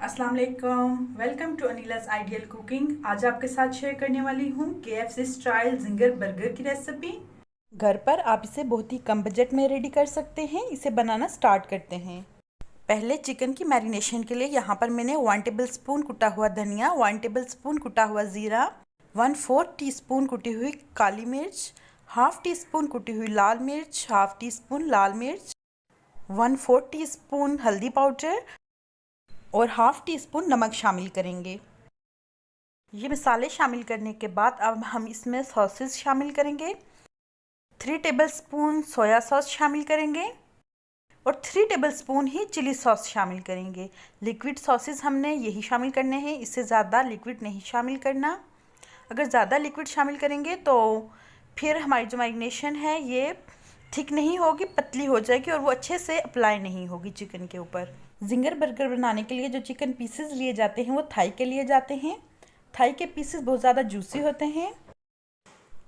अस्सलाम वालेकुम, welcome to अनिला's ideal cooking. आज आपके साथ शेयर करने वाली हूँ KFC स्टाइल जिंगर बर्गर की रेसिपी। घर पर आप इसे बहुत ही कम बजट में रेडी कर सकते हैं। इसे बनाना स्टार्ट करते हैं। पहले चिकन की मैरिनेशन के लिए यहाँ पर मैंने 1 टेबलस्पून कुटा हुआ धनिया, 1 टेबलस्पून कुटा हुआ ज़ीरा, 1/4 टीस्पून कुटी हुई काली मिर्च, हाफ टी स्पून कुटी हुई लाल मिर्च, हाफ टी स्पून लाल मिर्च, 1/4 टीस्पून हल्दी पाउडर और हाफ टी स्पून नमक शामिल करेंगे। ये मसाले शामिल करने के बाद अब हम इसमें सॉसेस शामिल करेंगे। 3 टेबलस्पून सोया सॉस शामिल करेंगे और 3 टेबलस्पून ही चिली सॉस शामिल करेंगे। लिक्विड सॉसेस हमने यही शामिल करने हैं, इससे ज़्यादा लिक्विड नहीं शामिल करना। अगर ज़्यादा लिक्विड शामिल करेंगे तो फिर हमारी जो मैरिनेशन है ये थिक नहीं होगी, पतली हो जाएगी और वो अच्छे से अप्लाई नहीं होगी चिकन के ऊपर। जिंगर बर्गर बनाने के लिए जो चिकन पीसेस लिए जाते हैं वो थाई के लिए जाते हैं। थाई के पीसेस बहुत ज़्यादा जूसी होते हैं।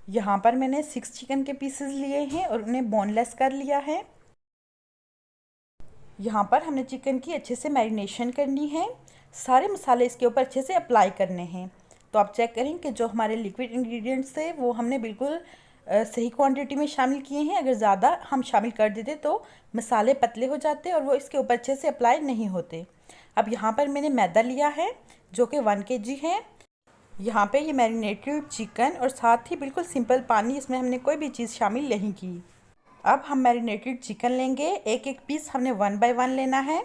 यहाँ पर मैंने 6 चिकन के पीसेस लिए हैं और उन्हें बोनलेस कर लिया है। यहाँ पर हमने चिकन की अच्छे से मैरिनेशन करनी है। सारे मसाले इसके ऊपर अच्छे से अप्लाई करने हैं। तो आप चेक करें कि जो हमारे लिक्विड इंग्रेडिएंट्स थे वो हमने बिल्कुल सही क्वांटिटी में शामिल किए हैं। अगर ज़्यादा हम शामिल कर देते तो मसाले पतले हो जाते और वो इसके ऊपर अच्छे से अप्लाई नहीं होते। अब यहाँ पर मैंने मैदा लिया है जो कि 1 kg है। यहाँ पे ये मैरिनेटेड चिकन और साथ ही बिल्कुल सिंपल पानी, इसमें हमने कोई भी चीज़ शामिल नहीं की। अब हम मैरिनेटेड चिकन लेंगे। एक एक पीस हमने 1 बाय 1 लेना है।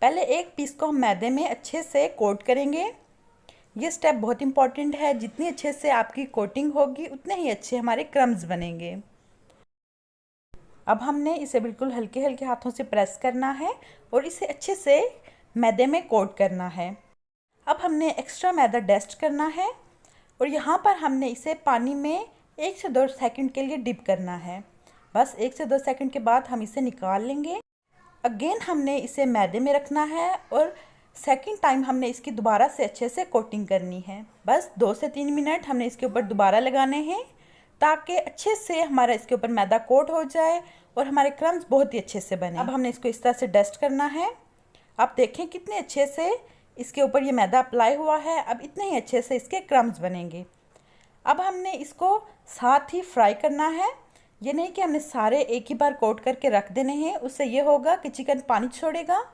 पहले एक पीस को हम मैदे में अच्छे से कोट करेंगे। ये स्टेप बहुत इंपॉर्टेंट है। जितनी अच्छे से आपकी कोटिंग होगी उतने ही अच्छे हमारे क्रम्स बनेंगे। अब हमने इसे बिल्कुल हल्के हल्के हाथों से प्रेस करना है और इसे अच्छे से मैदे में कोट करना है। अब हमने एक्स्ट्रा मैदा डस्ट करना है और यहाँ पर हमने इसे पानी में 1 से 2 सेकंड के लिए डिप करना है। बस 1 से 2 सेकंड के बाद हम इसे निकाल लेंगे। अगेन हमने इसे मैदे में रखना है और सेकंड टाइम हमने इसकी दोबारा से अच्छे से कोटिंग करनी है। बस 2 से 3 मिनट हमने इसके ऊपर दोबारा लगाने हैं ताकि अच्छे से हमारा इसके ऊपर मैदा कोट हो जाए और हमारे क्रम्स बहुत ही अच्छे से बने। अब हमने इसको इस तरह से डस्ट करना है। आप देखें कितने अच्छे से इसके ऊपर ये मैदा अप्लाई हुआ है। अब इतने ही अच्छे से इसके क्रम्स बनेंगे। अब हमने इसको साथ ही फ्राई करना है। ये नहीं कि हमने सारे एक ही बार कोट करके रख देने हैं, उससे ये होगा कि चिकन पानी छोड़ेगा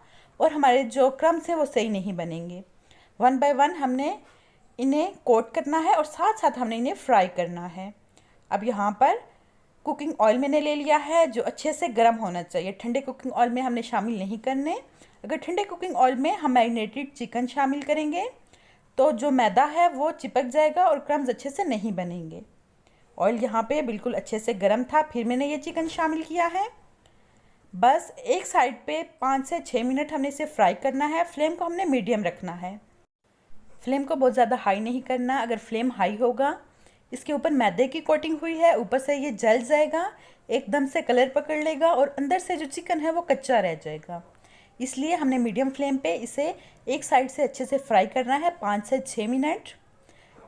और हमारे जो क्रम्स हैं वो सही नहीं बनेंगे। 1 बाय 1 हमने इन्हें कोट करना है और साथ साथ हमने इन्हें फ्राई करना है। अब यहाँ पर कुकिंग ऑयल मैंने ले लिया है जो अच्छे से गर्म होना चाहिए। ठंडे कुकिंग ऑयल में हमने शामिल नहीं करने। अगर ठंडे कुकिंग ऑयल में हम मैरिनेटेड चिकन शामिल करेंगे तो जो मैदा है वो चिपक जाएगा और क्रम्स अच्छे से नहीं बनेंगे। ऑयल यहाँ पे बिल्कुल अच्छे से गर्म था, फिर मैंने ये चिकन शामिल किया है। बस एक साइड पे 5 से 6 मिनट हमने इसे फ्राई करना है। फ्लेम को हमने मीडियम रखना है। फ्लेम को बहुत ज़्यादा हाई नहीं करना। अगर फ्लेम हाई होगा, इसके ऊपर मैदे की कोटिंग हुई है, ऊपर से ये जल जाएगा, एकदम से कलर पकड़ लेगा और अंदर से जो चिकन है वो कच्चा रह जाएगा। इसलिए हमने मीडियम फ्लेम पे इसे एक साइड से अच्छे से फ्राई करना है 5 से 6 मिनट।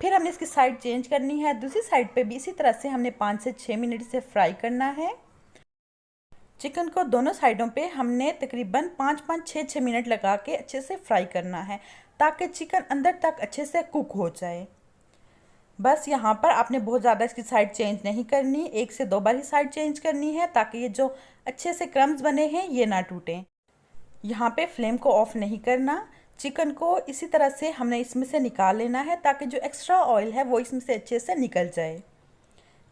फिर हमने इसकी साइड चेंज करनी है। दूसरी साइड पे भी इसी तरह से हमने 5 से 6 मिनट इसे फ्राई करना है। चिकन को दोनों साइडों पे हमने तकरीबन 5-5, 6-6 मिनट लगा के अच्छे से फ्राई करना है ताकि चिकन अंदर तक अच्छे से कुक हो जाए। बस यहाँ पर आपने बहुत ज़्यादा इसकी साइड चेंज नहीं करनी, 1 से 2 बार ही साइड चेंज करनी है ताकि ये जो अच्छे से क्रम्स बने हैं ये ना टूटें। यहाँ पे फ्लेम को ऑफ नहीं करना। चिकन को इसी तरह से हमने इसमें से निकाल लेना है ताकि जो एक्स्ट्रा ऑयल है वो इसमें से अच्छे से निकल जाए।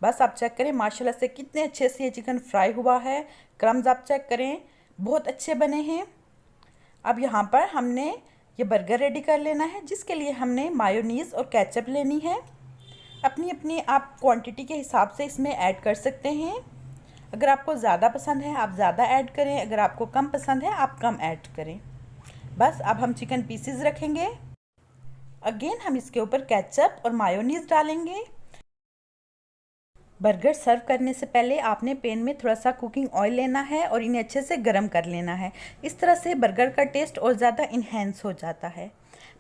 बस आप चेक करें माशाल्लाह से कितने अच्छे से ये चिकन फ्राई हुआ है। क्रम्स आप चेक करें बहुत अच्छे बने हैं। अब यहाँ पर हमने ये बर्गर रेडी कर लेना है जिसके लिए हमने मायोनीज़ और केचप लेनी है। अपनी अपनी आप क्वांटिटी के हिसाब से इसमें ऐड कर सकते हैं। अगर आपको ज़्यादा पसंद है आप ज़्यादा ऐड करें, अगर आपको कम पसंद है आप कम ऐड करें। बस अब हम चिकन पीसेस रखेंगे। अगेन हम इसके ऊपर केचप और मायोनीज़ डालेंगे। बर्गर सर्व करने से पहले आपने पैन में थोड़ा सा कुकिंग ऑयल लेना है और इन्हें अच्छे से गर्म कर लेना है। इस तरह से बर्गर का टेस्ट और ज़्यादा इन्हेंस हो जाता है।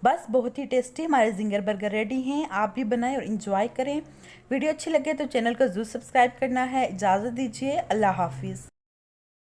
बस बहुत ही टेस्टी हमारे जिंगर बर्गर रेडी हैं। आप भी बनाएं और इन्जॉय करें। वीडियो अच्छी लगे तो चैनल को ज़रूर सब्सक्राइब करना है। इजाज़त दीजिए। अल्लाह हाफिज़।